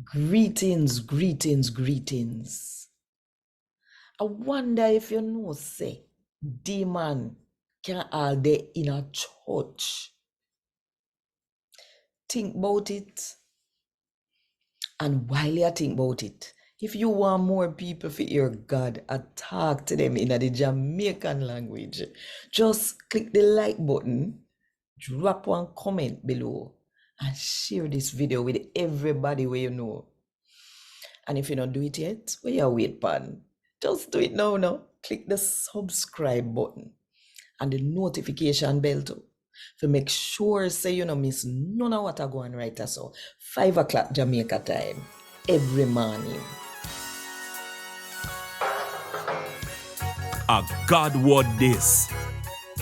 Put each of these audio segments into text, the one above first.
Greetings, greetings, greetings. I wonder if you know, say, demon can all day in a church. Think about it. And while you think about it, if you want more people to hear God and talk to them in the Jamaican language, just click the like button, drop one comment below, and share this video with everybody where you know. And if you don't do it yet, where you wait pan? Just do it now, now. Click the subscribe button and the notification bell too. To make sure say you don't miss none of what I go on right so 5 o'clock Jamaica time every morning. A God Word This,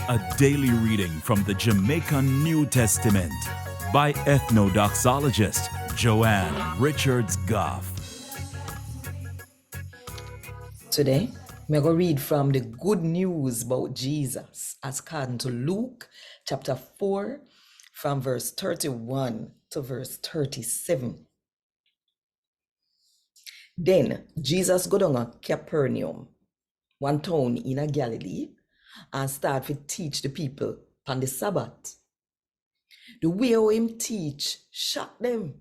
a daily reading from the Jamaican New Testament by Ethnodoxologist Joanne Richards Goffe. Today, I'm going to read from the good news about Jesus as according to Luke chapter 4 from verse 31 to verse 37. Then Jesus go down to Capernaum, one town in Galilee, and start to teach the people on the Sabbath. The way how him teach shock them,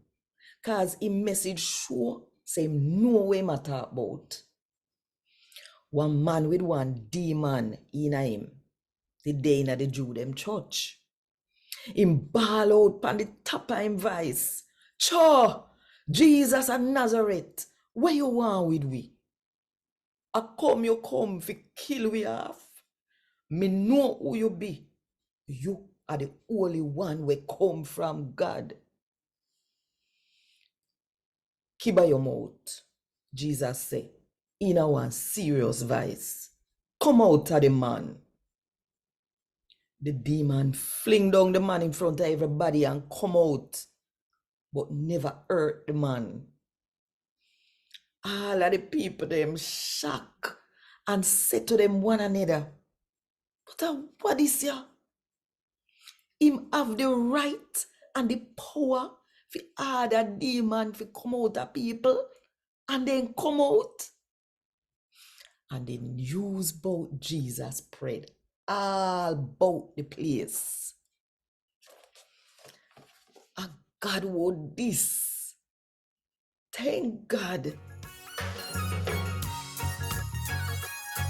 cause him message sure say him know what him talk about. One man with one demon in him, the day in the Jew them church. Him bawl out pan the top of him voice, "Cho, Jesus of Nazareth, where you want with we? You come fi kill we off. Me know who you be. You are the only one we come from God." Keep by your mouth, Jesus say, in a one serious voice. Come out of the man. The demon fling down the man in front of everybody and come out, but never hurt the man. All of the people them shock and say to them one another, "But what is ya? Him have the right and the power for other demon to come out of people and then come out." And the news about Jesus spread all about the place. And God would this. Thank God.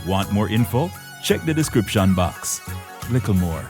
Want more info? Check the description box. Little more.